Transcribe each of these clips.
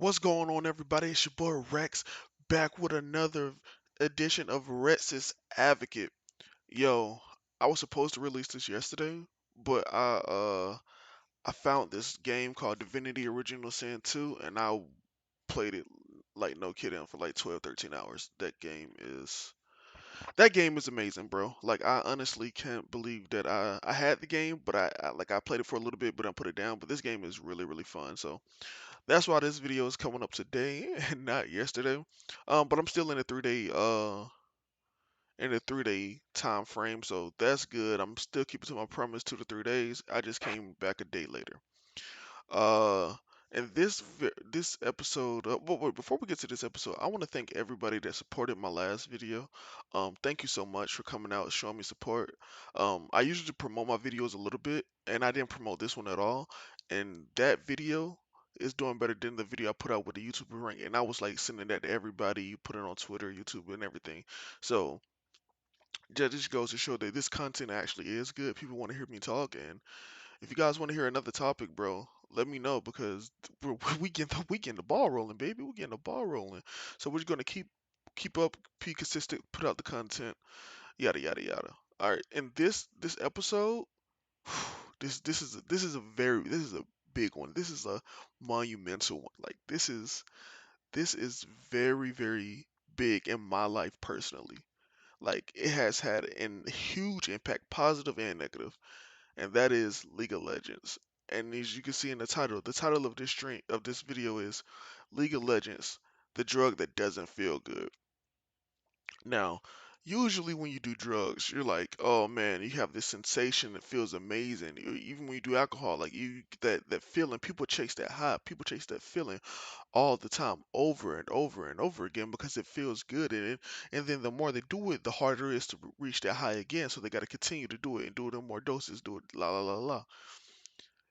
What's going on, everybody? It's your boy Rex, back with another edition of Rex's Advocate. Yo, I was supposed to release this yesterday, but I found this game called Divinity Original Sin 2, and I played it like no kidding for like 12, 13 hours. That game is amazing, bro. Like I honestly can't believe that I had the game, but I played it for a little bit, but I put it down. But this game is really really fun. So that's why this video is coming up today and not yesterday. But I'm still in a 3 day time frame, so that's good. I'm still keeping to my promise 2 to 3 days. I just came back a day later. Uh, and this episode, wait, before we get to this episode, I want to thank everybody that supported my last video. Thank you so much for coming out and showing me support. I usually promote my videos a little bit, and I didn't promote this one at all. And that video is doing better than the video I put out with the YouTuber rank. And I was like sending that to everybody, put it on Twitter, YouTube, and everything. So that just goes to show that this content actually is good. People want to hear me talk, and if you guys want to hear another topic, bro, let me know because we getting the ball rolling, baby. We're getting the ball rolling. So we're just gonna keep up, be consistent, put out the content, yada yada yada. All right, in this episode, this is a big one. This is a monumental one. Like this is very very big in my life personally. Like it has had a huge impact, positive and negative, and that is League of Legends. And as you can see in the title of this video is League of Legends, the drug that doesn't feel good. Now, usually when you do drugs, you're like, oh man, you have this sensation that feels amazing. Even when you do alcohol, like you that feeling, people chase that high, people chase that feeling all the time, over and over and over again because it feels good. And then the more they do it, the harder it is to reach that high again. So they got to continue to do it and do it in more doses, do it la la la la.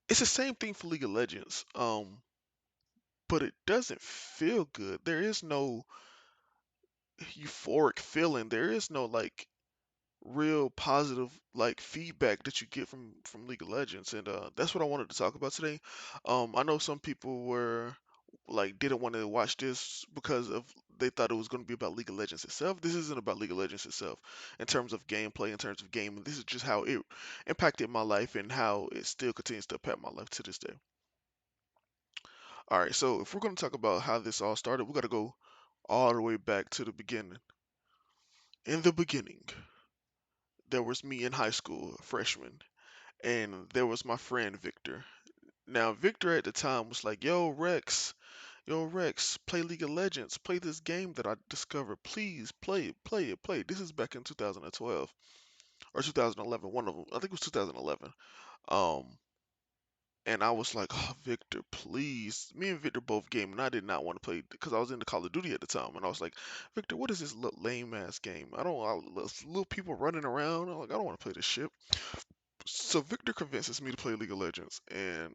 It's the same thing for League of Legends. But it doesn't feel good. There is no euphoric feeling. There is no like real positive like feedback that you get from League of Legends, and that's what I wanted to talk about today. I know some people were like didn't want to watch this because of they thought it was going to be about League of Legends itself. This isn't about League of Legends itself in terms of gameplay, in terms of gaming. This is just how it impacted my life and how it still continues to impact my life to this day. All right, so if we're going to talk about how this all started, we got to go all the way back to the beginning. In the beginning, there was me in high school, a freshman, and there was my friend Victor. Now, Victor at the time was like, yo, Rex, play League of Legends, play this game that I discovered. Please play it, play it, play it. This is back in 2012 or 2011, one of them. I think it was 2011. Um, and I was like, oh, Victor, please. Me and Victor both game, and I did not want to play because I was into Call of Duty at the time. And I was like, Victor, what is this lame ass game? Little people running around. I'm like, I don't want to play this shit. So Victor convinces me to play League of Legends, and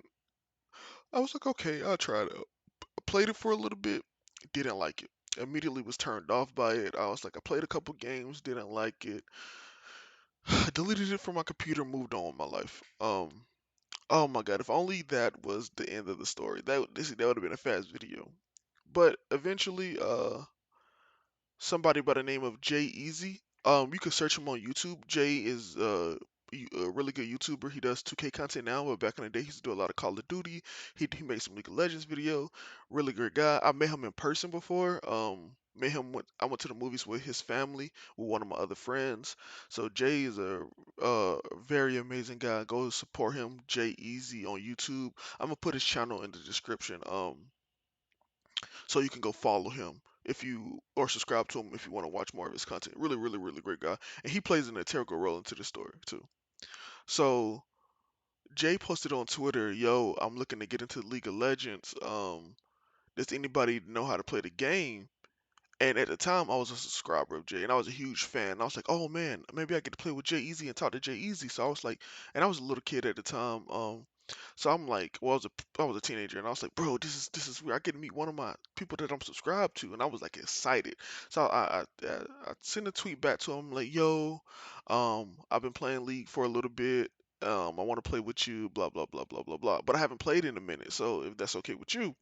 I was like, okay, I'll try it out. I played it for a little bit, didn't like it. Immediately was turned off by it. I was like, I played a couple games, didn't like it. Deleted it from my computer, moved on with my life. Oh my god, if only that was the end of the story. That would have been a fast video. But eventually, somebody by the name of Jay Easy. You can search him on YouTube. Jay is a really good YouTuber. He does 2K content now, but back in the day, he used to do a lot of Call of Duty. He made some League of Legends video. Really great guy. I met him in person before. I went to the movies with his family with one of my other friends. So Jay is a very amazing guy. Go support him, Jay Easy on YouTube. I'm gonna put his channel in the description. So you can go follow him if you or subscribe to him if you want to watch more of his content. Really, really, really great guy, and he plays an integral role into the story too. So Jay posted on Twitter, "Yo, I'm looking to get into League of Legends. Does anybody know how to play the game?" And at the time, I was a subscriber of Jay, and I was a huge fan. I was like, "Oh man, maybe I get to play with Jay Easy and talk to Jay Easy." So I was like, and I was a little kid at the time. So I'm like, well, I was a teenager, and I was like, "Bro, this is weird. I get to meet one of my people that I'm subscribed to," and I was like excited. So I sent a tweet back to him like, "Yo, I've been playing League for a little bit. I want to play with you. Blah blah blah blah blah blah. But I haven't played in a minute. So if that's okay with you."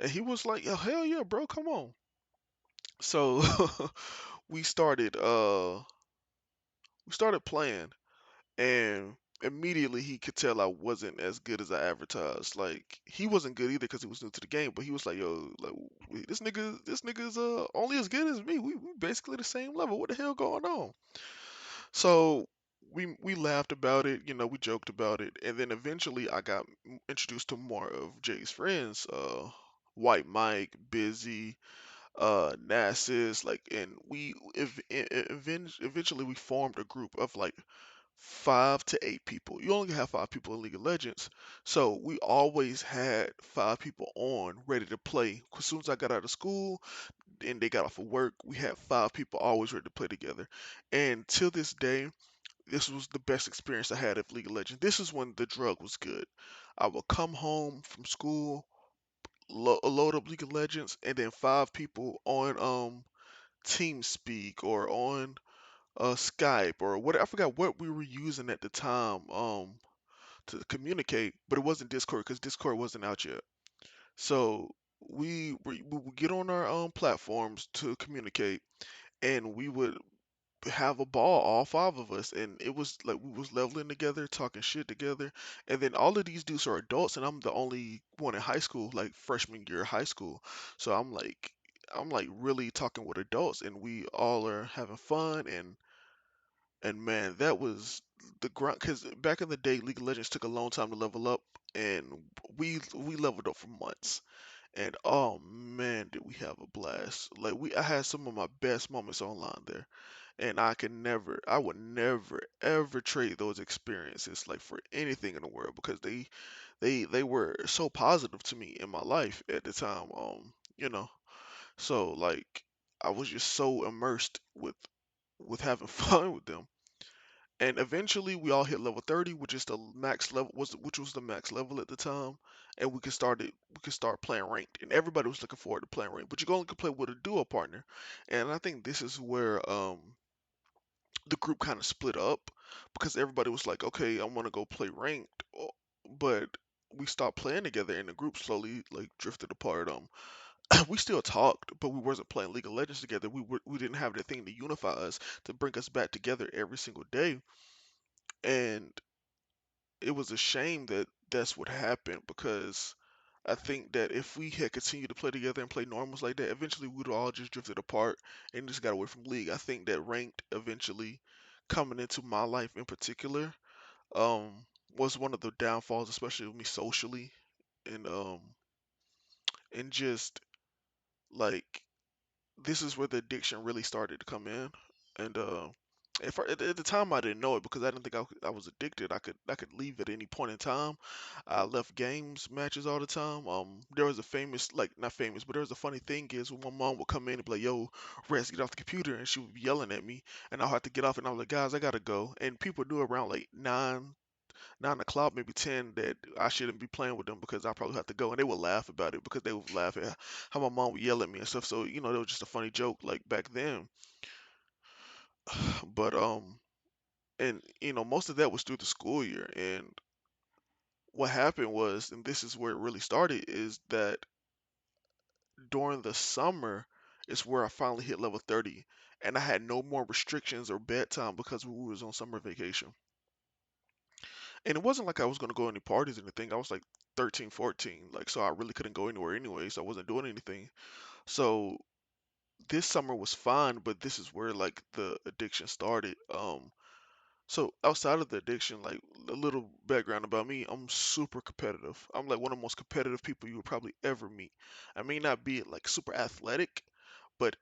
And he was like, "Yo, hell yeah, bro, come on." So we started we started playing, and immediately he could tell I wasn't as good as I advertised. Like he wasn't good either because he was new to the game, but he was like, "Yo, like this nigga's only as good as me. We basically the same level. What the hell going on?" So we laughed about it, we joked about it, and then eventually I got introduced to more of Jay's friends, White Mike, Busy, Nasus, like, and eventually we formed a group of like 5 to 8 people. You only have 5 people in League of Legends, so we always had 5 people on ready to play. As soon as I got out of school and they got off of work, we had 5 people always ready to play together. And till this day, this was the best experience I had of League of Legends. This is when the drug was good. I would come home from school, load up League of Legends, and then 5 people on TeamSpeak or on Skype or what, I forgot what we were using at the time to communicate, but it wasn't Discord because Discord wasn't out yet. So we would get on our platforms to communicate, and we would have a ball, all 5 of us, and it was like we was leveling together, talking shit together, and then all of these dudes are adults, and I'm the only one in high school, like freshman year of high school. So I'm like really talking with adults, and we all are having fun, and man, that was the grunt. Because back in the day, League of Legends took a long time to level up, and we leveled up for months. And oh man, did we have a blast! Like I had some of my best moments online there, and I would never ever trade those experiences like for anything in the world because they were so positive to me in my life at the time. You know, so like I was just so immersed with having fun with them. And eventually we all hit level 30, which is the max level which was the max level at the time, and we could start playing ranked. And everybody was looking forward to playing ranked, but you only could play with a duo partner. And I think this is where the group kind of split up because everybody was like, "Okay, I want to go play ranked." But we stopped playing together and the group slowly like drifted apart. We still talked, but we wasn't playing League of Legends together. We didn't have that thing to unify us to bring us back together every single day. And it was a shame that that's what happened because I think that if we had continued to play together and play normals like that, eventually we'd all just drifted apart and just got away from league. I think that ranked eventually coming into my life in particular um was one of the downfalls, especially with me socially and just like this is where the addiction really started to come in. And at the time I didn't know it because I didn't think I was addicted. I could leave at any point in time. I left games matches all the time. There was a famous, like, not famous, but there was a funny thing is when my mom would come in and be like, "Yo, Rest, get off the computer," and she would be yelling at me, and I'll have to get off, and I'm like, "Guys, I gotta go." And people knew around like 9 o'clock, maybe 10, that I shouldn't be playing with them because I probably have to go. And they would laugh about it because they would laugh at how my mom would yell at me and stuff. So, that was just a funny joke like back then. But, and, most of that was through the school year. And what happened was, and this is where it really started, is that during the summer is where I finally hit level 30. And I had no more restrictions or bedtime because we was on summer vacation. And it wasn't like I was gonna go any parties or anything. I was like 13, 14, like so I really couldn't go anywhere anyway, so I wasn't doing anything. So this summer was fine, but this is where like the addiction started. So outside of the addiction, like a little background about me, I'm super competitive. I'm like one of the most competitive people you would probably ever meet. I may not be like super athletic, but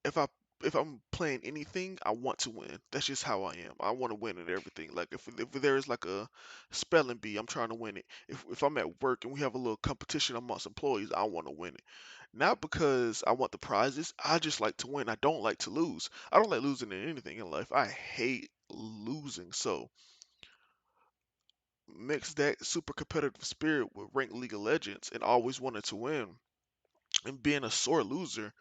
if I if I'm playing anything, I want to win. That's just how I am. I want to win at everything. Like if there's like a spelling bee, I'm trying to win it. If I'm at work and we have a little competition amongst employees, I want to win it. Not because I want the prizes. I just like to win. I don't like to lose. I don't like losing in anything in life. I hate losing. So mix that super competitive spirit with ranked League of Legends and always wanting to win and being a sore loser,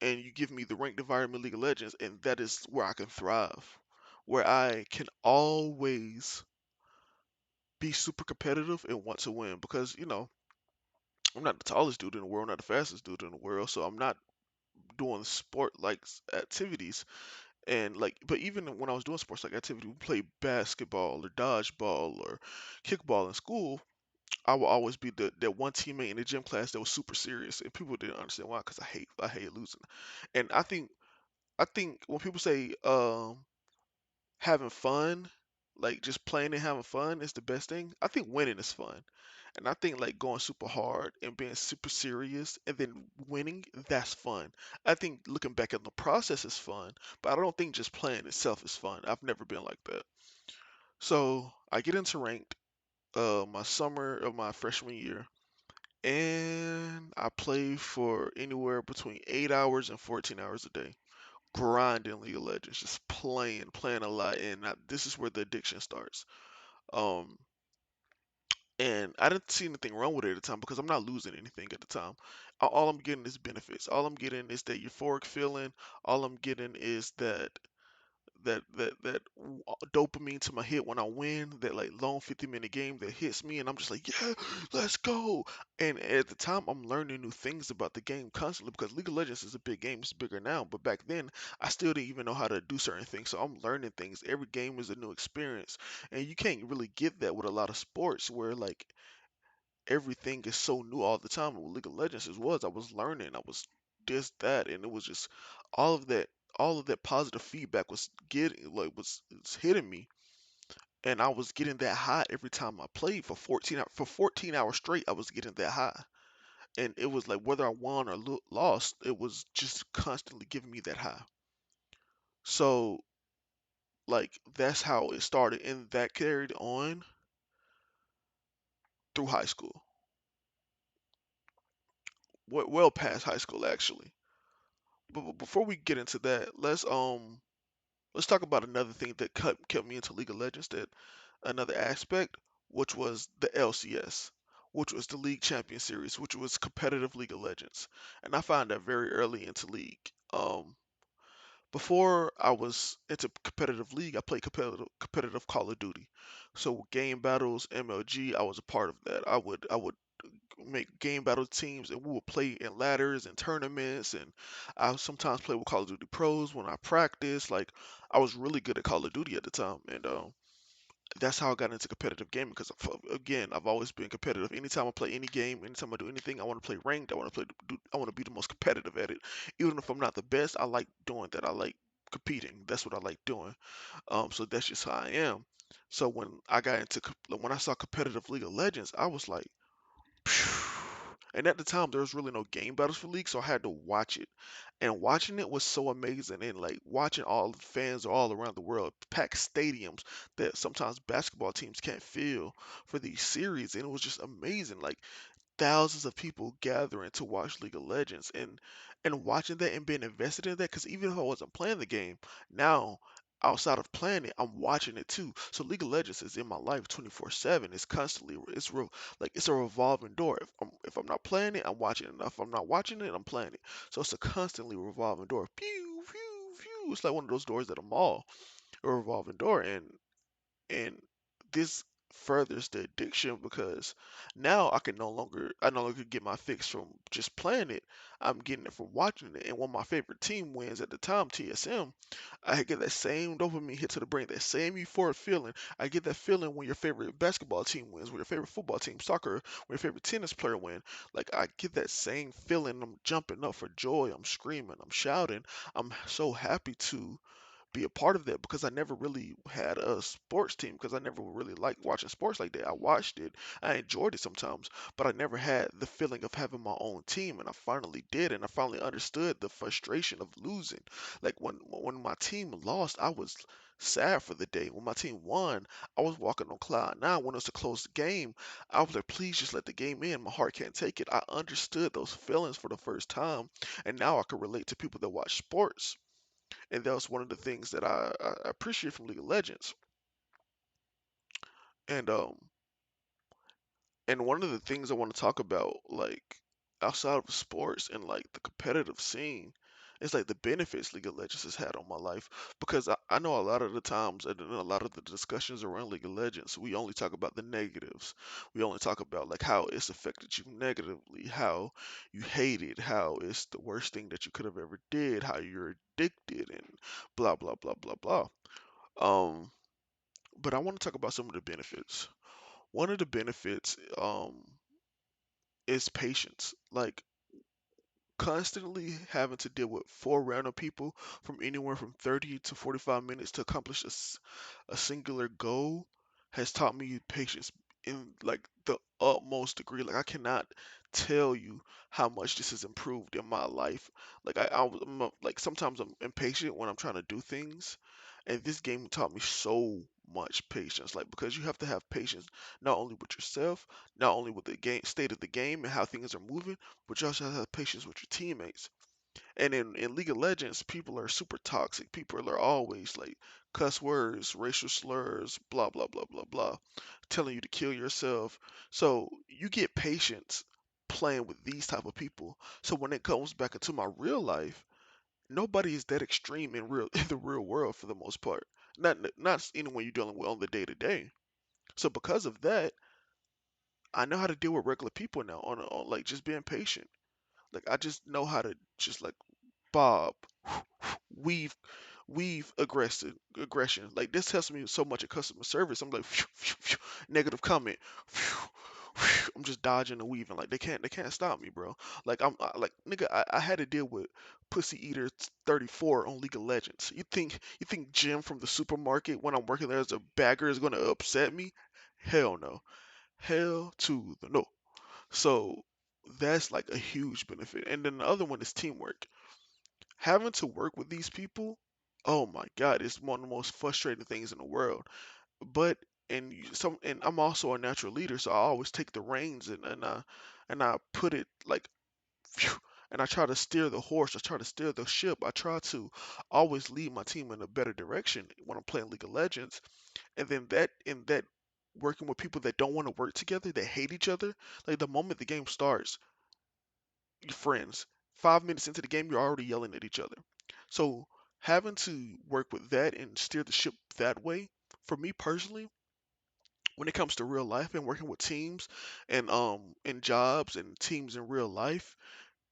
and you give me the ranked environment League of Legends, and that is where I can thrive, where I can always be super competitive and want to win because I'm not the tallest dude in the world, not the fastest dude in the world, so I'm not doing sport like activities. And like, but even when I was doing sports like activity, we played basketball or dodgeball or kickball in school. I will always be the that one teammate in the gym class that was super serious, and people didn't understand why, because I hate losing. And I think when people say having fun, like just playing and having fun is the best thing. I think winning is fun. And I think like going super hard and being super serious and then winning, that's fun. I think looking back at the process is fun, but I don't think just playing itself is fun. I've never been like that. So I get into ranked my summer of my freshman year, and I play for anywhere between 8 hours and 14 hours a day, grinding League of Legends, just playing a lot, and this is where the addiction starts. Um, and I didn't see anything wrong with it at the time because I'm not losing anything at the time. All I'm getting is benefits. All I'm getting is that euphoric feeling. All I'm getting is that dopamine to my hit when I win, that like long 50-minute game that hits me, and I'm just like, yeah, let's go. And at the time, I'm learning new things about the game constantly because League of Legends is a big game. It's bigger now, but back then, I still didn't even know how to do certain things. So I'm learning things. Every game is a new experience, and you can't really get that with a lot of sports where like everything is so new all the time. And with League of Legends is was I was learning, I was this that, and it was just all of that, all of that positive feedback was getting like was hitting me, and I was getting that high every time I played for 14 hours straight. I was getting that high, and it was like whether I won or lost, it was just constantly giving me that high. So like that's how it started, and that carried on through high school, well past high school actually. But before we get into that, let's talk about another thing that kept me into League of Legends. That another aspect, which was the LCS, which was the League Champion Series, which was competitive League of Legends, and I found that very early into League. Before I was into competitive League, I played competitive Call of Duty. So game battles, MLG, I was a part of that. I would make game battle teams, and we would play in ladders and tournaments, and I sometimes play with Call of Duty pros when I practice. Like I was really good at Call of Duty at the time, and that's how I got into competitive gaming because again, I've always been competitive. Anytime I play any game, anytime I do anything, I want to play ranked. I want to be the most competitive at it. Even if I'm not the best, I like doing that. I like competing. That's what I like doing. So that's just how I am. So when I saw competitive League of Legends, I was like, and at the time, there was really no game battles for League, so I had to watch it. And watching it was so amazing. And like watching all the fans all around the world, packed stadiums that sometimes basketball teams can't fill for these series. And it was just amazing. Like thousands of people gathering to watch League of Legends, and watching that and being invested in that, because even if I wasn't playing the game, now outside of playing it, I'm watching it too. So League of Legends is in my life 24/7. It's constantly like it's a revolving door. If I'm not playing it, I'm watching it. And if I'm not watching it, I'm playing it. So it's a constantly revolving door. Pew pew pew. It's like one of those doors at a mall, a revolving door. And this furthers the addiction because now I no longer get my fix from just playing it. I'm getting it from watching it. And when my favorite team wins at the time, TSM, I get that same dopamine hit to the brain, that same euphoric feeling. I get that feeling when your favorite basketball team wins, when your favorite football team, soccer, when your favorite tennis player win. Like I get that same feeling. I'm jumping up for joy. I'm screaming. I'm shouting. I'm so happy to be a part of that because I never really had a sports team because I never really liked watching sports like that. I watched it, I enjoyed it sometimes, but I never had the feeling of having my own team, and I finally did, and I finally understood the frustration of losing. Like when my team lost, I was sad for the day. When my team won, I was walking on cloud nine. When it was a close game, I was like, please just let the game in. My heart can't take it. I understood those feelings for the first time, and now I can relate to people that watch sports, and that was one of the things that I appreciate from League of Legends. And and one of the things I want to talk about, like outside of sports and like the competitive scene, It's like the benefits League of Legends has had on my life because I know a lot of the times and in a lot of the discussions around League of Legends, we only talk about the negatives. We only talk about like how it's affected you negatively, how you hate it, how it's the worst thing that you could have ever did, how you're addicted and blah blah blah blah blah. Um, but I want to talk about some of the benefits. One of the benefits is patience. Like constantly having to deal with four random people from anywhere from 30 to 45 minutes to accomplish a singular goal has taught me patience in like the utmost degree. Like I cannot tell you how much this has improved in my life. Like like sometimes I'm impatient when I'm trying to do things, and this game taught me so much patience. Like because you have to have patience not only with yourself, not only with the game state of the game and how things are moving, but you also have to have patience with your teammates. And in League of Legends, people are super toxic. People are always like cuss words, racial slurs, blah blah blah blah blah, telling you to kill yourself. So you get patience playing with these type of people. So when it comes back into my real life, nobody is that extreme in real in the real world for the most part. Not anyone you're dealing with on the day to day. So because of that, I know how to deal with regular people now on like just being patient. Like I just know how to just like bob, weave, weave aggression. Like this helps me so much at customer service. I'm like negative comment. I'm just dodging and weaving. Like they can't stop me, bro. Like like nigga, I had to deal with Pussy Eater 34 on League of Legends. You think Jim from the supermarket when I'm working there as a bagger is gonna upset me? Hell no. Hell to the no. So that's like a huge benefit. And then the other one is teamwork. Having to work with these people, oh my God, it's one of the most frustrating things in the world. But and I'm also a natural leader, so I always take the reins and I put it like phew, and I try to steer the horse, I try to steer the ship. I try to always lead my team in a better direction when I'm playing League of Legends. And then that working with people that don't want to work together, that hate each other, like the moment the game starts, your friends. 5 minutes into the game, you're already yelling at each other. So having to work with that and steer the ship that way, for me personally, when it comes to real life and working with teams and in jobs and teams in real life,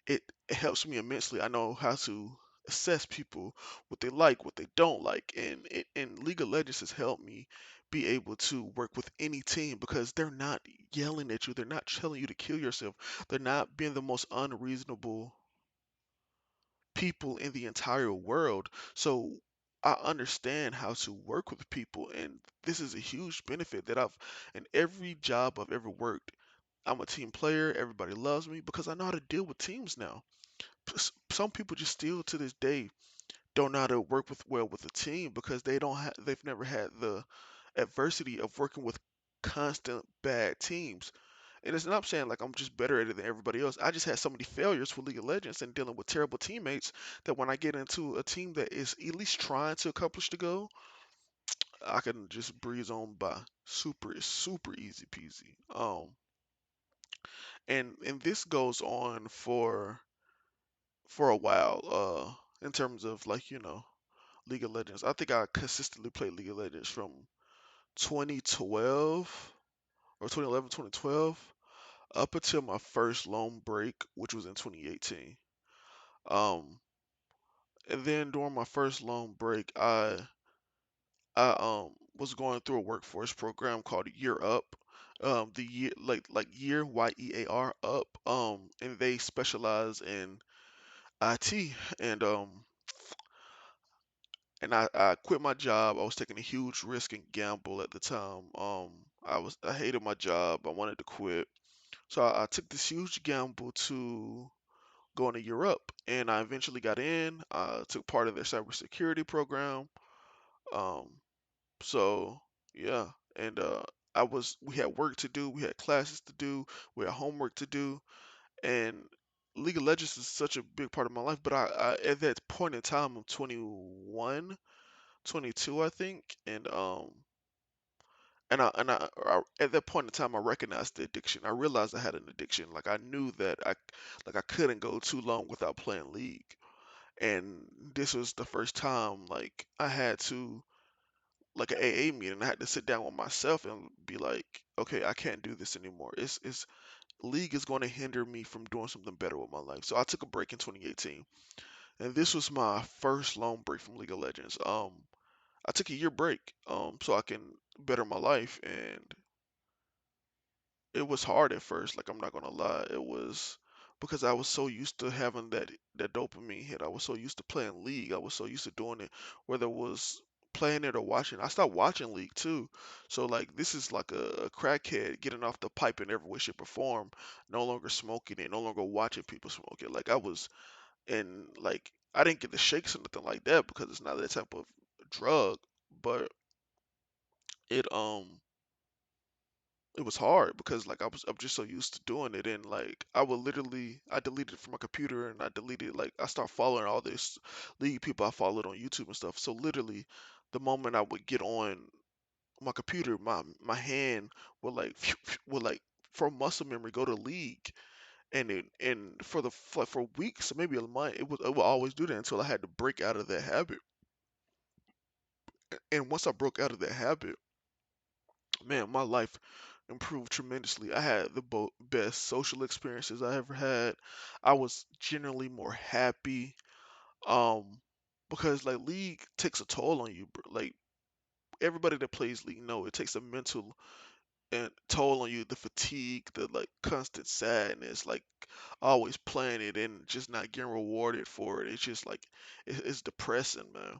it helps me immensely. I know how to assess people, what they like, what they don't like, and League of Legends has helped me be able to work with any team because they're not yelling at you, they're not telling you to kill yourself, they're not being the most unreasonable people in the entire world. So I understand how to work with people, and this is a huge benefit that in every job I've ever worked. I'm a team player. Everybody loves me because I know how to deal with teams now. Some people just still to this day don't know how to work with a team because they've never had the adversity of working with constant bad teams. And it's not saying like I'm just better at it than everybody else. I just had so many failures for League of Legends and dealing with terrible teammates that when I get into a team that is at least trying to accomplish the goal, I can just breeze on by. Super easy peasy. And this goes on for a while. In terms of like League of Legends. I think I consistently played League of Legends from 2012 or 2011, 2012 up until my first loan break, which was in 2018. Um, and then during my first loan break, I was going through a workforce program called Year Up. The year like year YEAR up. And they specialize in IT and I quit my job. I was taking a huge risk and gamble at the time. I hated my job. I wanted to quit. So I took this huge gamble to going to Europe, and I eventually got in. I took part of their cybersecurity program. Um, so yeah, and we had work to do, we had classes to do, we had homework to do, and League of Legends is such a big part of my life. But I at that point in time, I'm 21, 22, I think, and at that point in time, I recognized the addiction. I realized I had an addiction. Like I knew that I couldn't go too long without playing League. And this was the first time like I had to like an AA meeting. I had to sit down with myself and be like, okay, I can't do this anymore. It's league is going to hinder me from doing something better with my life. So I took a break in 2018, and this was my first long break from League of Legends. I took a year break, so I can better my life, and it was hard at first. Like I'm not gonna lie, it was because I was so used to having that dopamine hit. I was so used to playing League. I was so used to doing it, whether it was playing it or watching. I stopped watching League too. So like this is like a crackhead getting off the pipe in every way, shape, or form. No longer smoking it. No longer watching people smoke it. Like I was, and like I didn't get the shakes or nothing like that because it's not that type of drug. But it it was hard because like I'm just so used to doing it, and like I deleted it from my computer, and I deleted like I started following all this league people I followed on YouTube and stuff. So literally the moment I would get on my computer, my hand would like would like from muscle memory go to league, and for like for weeks or maybe a month it would always do that until I had to break out of that habit. And once I broke out of that habit, man, my life improved tremendously. I had the best social experiences I ever had. I was generally more happy. Um, because like League takes a toll on you, bro. Like everybody that plays League know it takes a mental and toll on you. The fatigue, the like constant sadness, like always playing it and just not getting rewarded for it. It's just like it's depressing, man.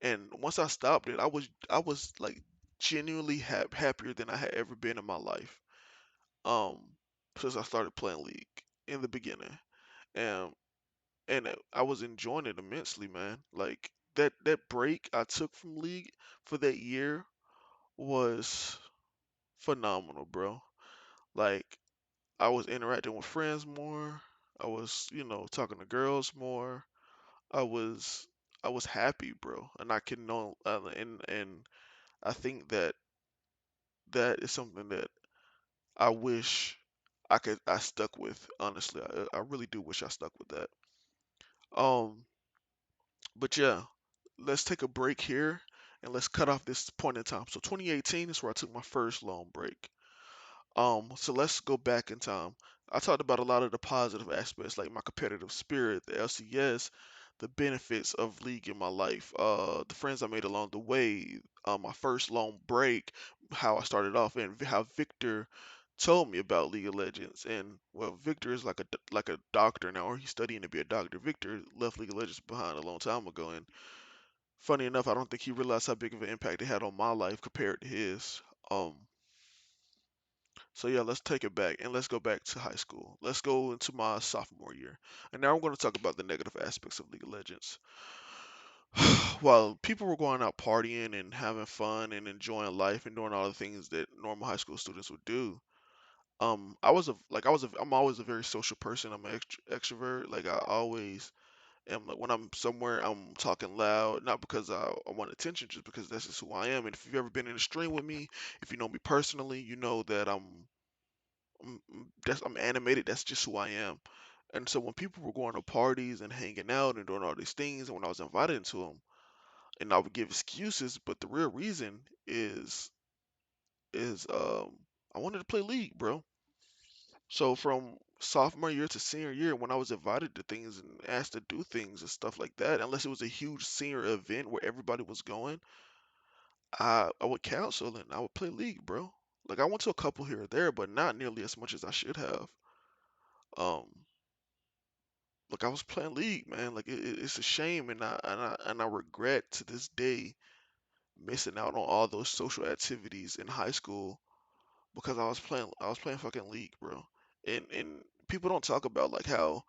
And once I stopped it, I was like genuinely happier than I had ever been in my life. Um, since I started playing League in the beginning, and I was enjoying it immensely, man. Like that break I took from League for that year was phenomenal, bro. Like I was interacting with friends more. I was, talking to girls more. I was I was happy, bro, and I can know, and I think that that is something that I wish I stuck with. Honestly, I really do wish I stuck with that. Um, but yeah, let's take a break here and let's cut off this point in time. So 2018 is where I took my first long break. So let's go back in time. I talked about a lot of the positive aspects, like my competitive spirit, the LCS, the benefits of League in my life, the friends I made along the way, my first long break, how I started off, and how Victor told me about League of Legends. And well, Victor is like like a doctor now, or he's studying to be a doctor. Victor left League of Legends behind a long time ago, and funny enough, I don't think he realized how big of an impact it had on my life compared to his. Um, so yeah, let's take it back and let's go back to high school. Let's go into my sophomore year. And now I'm going to talk about the negative aspects of League of Legends. While people were going out partying and having fun and enjoying life and doing all the things that normal high school students would do, I'm always a very social person. I'm an extrovert. Like I always am. Like when I'm somewhere, I'm talking loud, not because I want attention, just because that's just who I am. And if you've ever been in a stream with me, if you know me personally, you know that I'm animated. That's just who I am. And so when people were going to parties and hanging out and doing all these things, and when I was invited into them, and I would give excuses, but the real reason is I wanted to play League, bro. So from sophomore year to senior year, when I was invited to things and asked to do things and stuff like that, unless it was a huge senior event where everybody was going, I would cancel and I would play League, bro. Like I went to a couple here or there, but not nearly as much as I should have. Um, Like I was playing League, man. Like it's a shame, and I regret to this day missing out on all those social activities in high school because I was playing fucking League, bro. And people don't talk about like how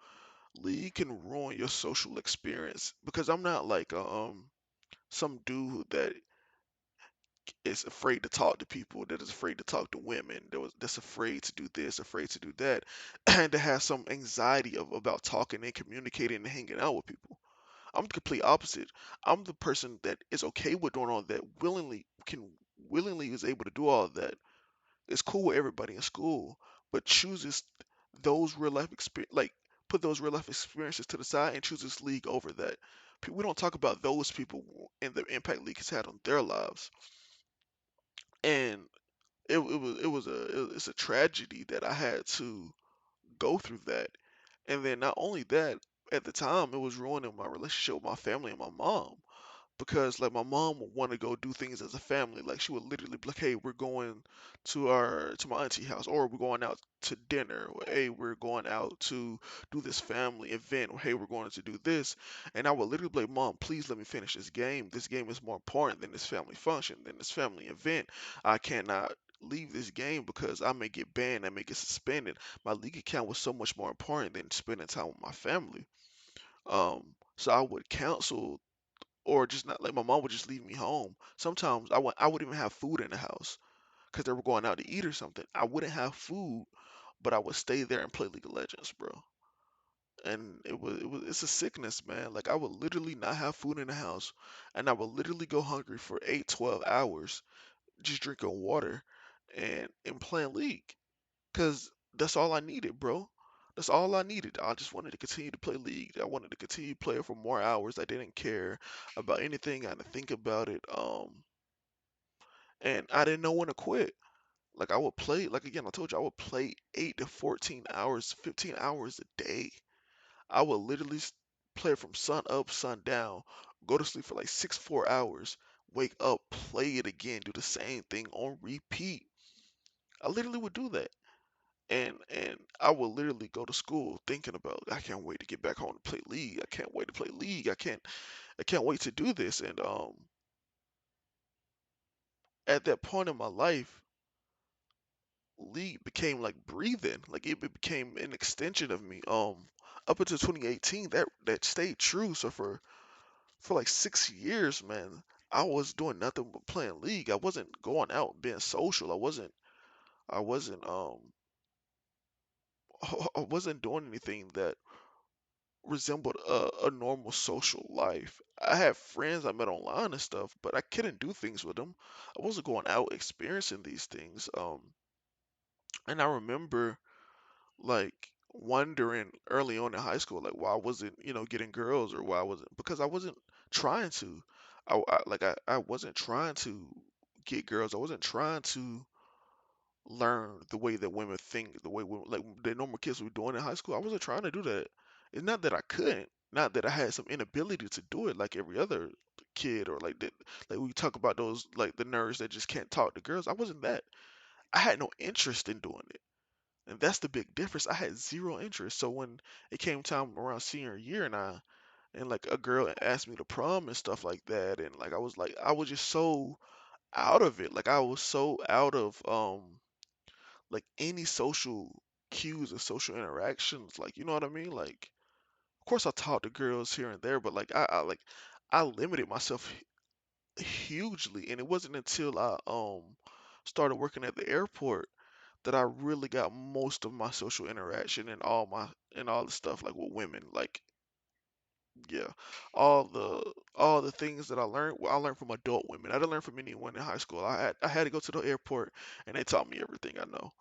League can ruin your social experience because I'm not like some dude that is afraid to talk to people, that is afraid to talk to women, that's afraid to do this, afraid to do that, and that has some anxiety about talking and communicating and hanging out with people. I'm the complete opposite. I'm the person that is okay with doing all that, willingly is able to do all of that. It's cool with everybody in school, but chooses those real life experience. Like put those real life experiences to the side and choose this league over that. We don't talk about those people and the impact league has had on their lives. And it's a tragedy that I had to go through that. And then not only that, at the time it was ruining my relationship with my family and my mom because like my mom would want to go do things as a family. Like she would literally be like, "Hey, we're going to my auntie house, or we're going out to dinner, or hey, we're going out to do this family event, or hey, we're going to do this." And I would literally be like, "Mom, please let me finish this game. This game is more important than this family function, than this family event. I cannot." Leave this game because I may get banned, I may get suspended. My league account was so much more important than spending time with my family. So I would cancel or just not like my mom would just leave me home. Sometimes I wouldn't even have food in the house because they were going out to eat or something. I wouldn't have food, but I would stay there and play League of Legends, bro. And it's a sickness, man. Like I would literally not have food in the house, and I would literally go hungry for 8, 12 hours just drinking water and playing League, cause that's all I needed, bro. That's all I needed. I just wanted to continue to play League. I wanted to continue to play for more hours. I didn't care about anything. I didn't think about it. And I didn't know when to quit. Like I would play, like again, I told you I would play 8 to 14 hours, 15 hours a day. I would literally play from sun up, sun down, go to sleep for like 6, 4 hours, wake up, play it again, do the same thing on repeat. I literally would do that. And I would literally go to school thinking about I can't wait to get back home to play League. I can't wait to play League. I can't wait to do this. And at that point in my life, League became like breathing. Like it became an extension of me. Up until 2018, that stayed true. So for like 6 years, man, I was doing nothing but playing League. I wasn't going out being social. I wasn't I wasn't doing anything that resembled a normal social life. I had friends I met online and stuff, but I couldn't do things with them. I wasn't going out experiencing these things. And I remember like wondering early on in high school, like why I wasn't, getting girls or why I wasn't because I wasn't trying to. I wasn't trying to get girls. I wasn't trying to learn the way that women think, the way women, like the normal kids were doing in high school. I wasn't trying to do that. It's not that I couldn't, not that I had some inability to do it like every other kid or like that. Like we talk about those like the nerds that just can't talk to girls. I wasn't that. I had no interest in doing it, and that's the big difference. I had zero interest. So when it came time around senior year, and like a girl asked me to prom and stuff like that, and like I was just so out of it. Like I was so out of like any social cues or social interactions, like you know what I mean? Like of course I talked to girls here and there, but like I limited myself hugely, and it wasn't until I started working at the airport that I really got most of my social interaction and all the stuff like with women. Like yeah, all the things that I learned, well, I learned from adult women. I didn't learn from anyone in high school. I had to go to the airport and they taught me everything I know.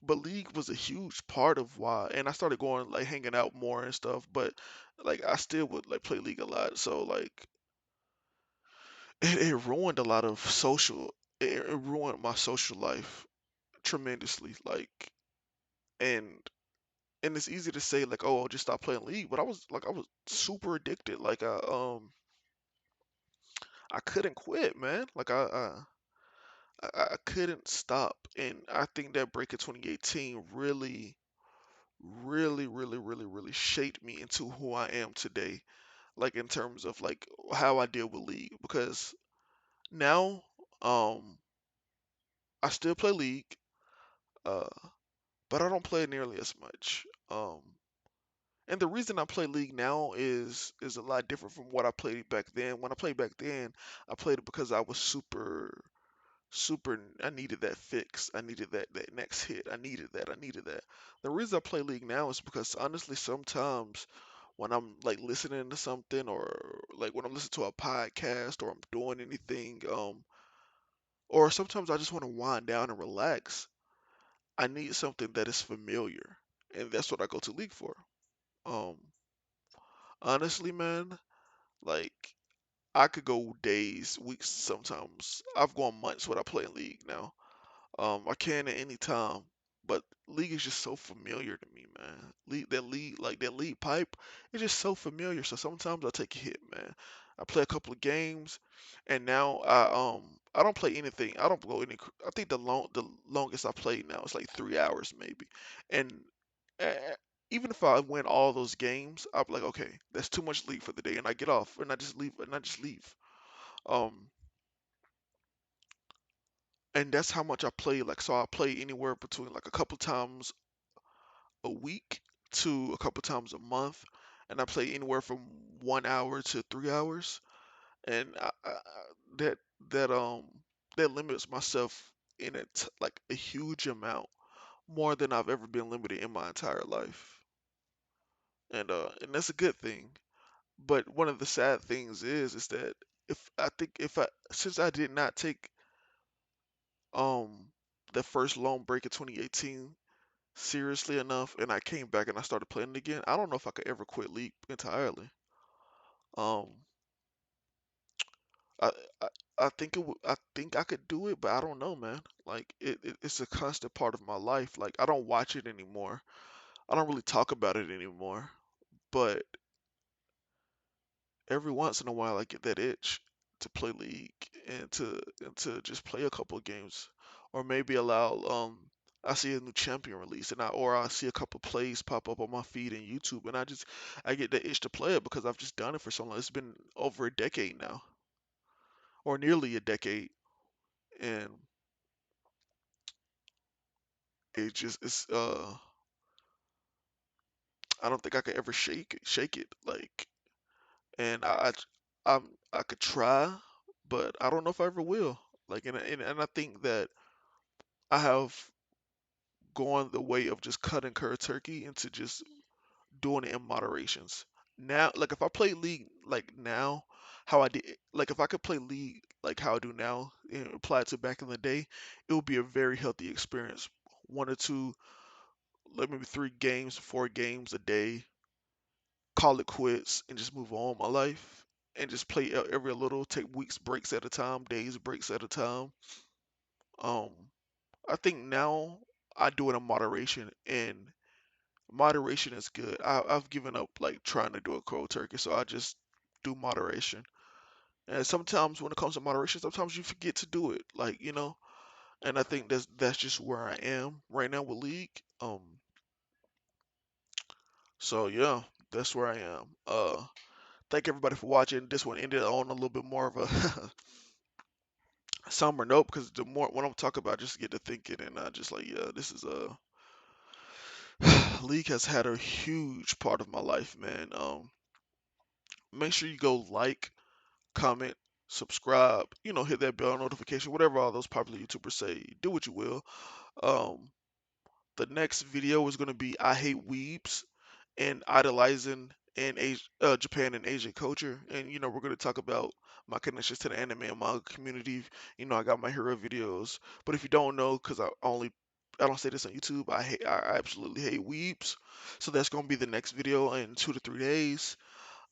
But League was a huge part of why, and I started going like hanging out more and stuff. But like I still would like play League a lot, so like it ruined a lot of social. It ruined my social life tremendously. And and it's easy to say like, oh, I'll just stop playing League, but I was super addicted. Like I couldn't quit, man. Like I couldn't stop, and I think that break in 2018 really really, really, really, really shaped me into who I am today. Like in terms of like how I deal with League. Because now, um, I still play League, uh, but I don't play it nearly as much. And the reason I play League now is a lot different from what I played back then. When I played back then, I played it because I was super I needed that fix. I needed that next hit. I needed that. The reason I play League now is because honestly sometimes when I'm like listening to something or like when I'm listening to a podcast or I'm doing anything, or sometimes I just want to wind down and relax. I need something that is familiar. and that's what I go to league for. Um, Honestly, man, like I could go days, weeks, sometimes. I've gone months without playing league now. I can at any time, but league is just so familiar to me, man. League, like that league pipe, it's just so familiar. So sometimes I take a hit, man. I play a couple of games, and now I don't play anything. I don't go any. I think the longest I played now is like 3 hours maybe, and uh, even if I win all those games, I'm like, okay, that's too much league for the day, and I get off, and I just leave, and I just leave. Um, and that's how much I play. Like, so I play anywhere between like a couple times a week to a couple times a month, and I play anywhere from 1 hour to 3 hours, and that that um that limits myself in like a huge amount, more than I've ever been limited in my entire life, and that's a good thing. But one of the sad things is that if I since I did not take um the first long break in 2018 seriously enough, and I came back and I started playing it again, I don't know if I could ever quit League entirely. Um, I, I, I think I could do it, but I don't know, man. Like it's a constant part of my life. Like I don't watch it anymore. I don't really talk about it anymore. But every once in a while, I get that itch to play League and to just play a couple of games, or maybe allow I see a new champion release or I see a couple plays pop up on my feed in YouTube, and I get that itch to play it because I've just done it for so long. It's been over a decade now, or nearly a decade, and it's I don't think I could ever shake it like, and I could try, but I don't know if I ever will. Like, and I think that I have gone the way of just cutting cold turkey into just doing it in moderations. Now, like if I play League like now, how I did, like if I could play League like how I do now and apply it to back in the day, it would be a very healthy experience. One or two, like maybe 3 games, 4 games a day, call it quits, and just move on with my life. And just play every little, take weeks breaks at a time, days breaks at a time. Um, I think now I do it in moderation, and moderation is good. I've given up like trying to do a cold turkey, so I just do moderation. And sometimes when it comes to moderation, sometimes you forget to do it, like And I think that's just where I am right now with League. So yeah, that's where I am. Thank everybody for watching. This one ended on a little bit more of a somber note because the more when I'm talking about, I just get to thinking and I just like, yeah, this is a League has had a huge part of my life, man. Make sure you go like, comment, subscribe, hit that bell notification, whatever all those popular YouTubers say. Do what you will. Um, the next video is gonna be I hate weebs and idolizing in Japan and Asian culture, and we're gonna talk about my connections to the anime and manga community. I got my hero videos, but if you don't know, because I don't say this on YouTube, I absolutely hate weebs. So that's gonna be the next video in 2 to 3 days.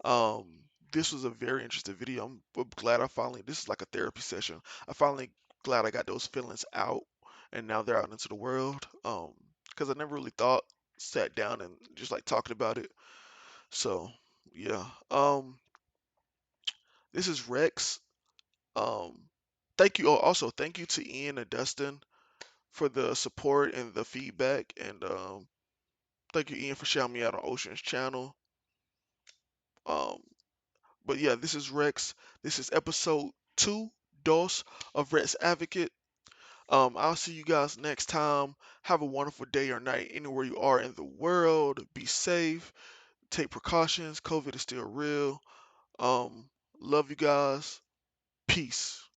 Um, this was a very interesting video. I'm glad I finally, this is like a therapy session. I finally glad I got those feelings out and now they're out into the world. Because I never really sat down and just like talking about it. So, yeah. This is Rex. Um, thank you. Oh, also thank you to Ian and Dustin for the support and the feedback. And thank you, Ian, for shouting me out on Ocean's channel. Um, But yeah, this is Rex. This is episode 2 of Rex Advocate. I'll see you guys next time. Have a wonderful day or night anywhere you are in the world. Be safe. Take precautions. COVID is still real. Um, love you guys. Peace.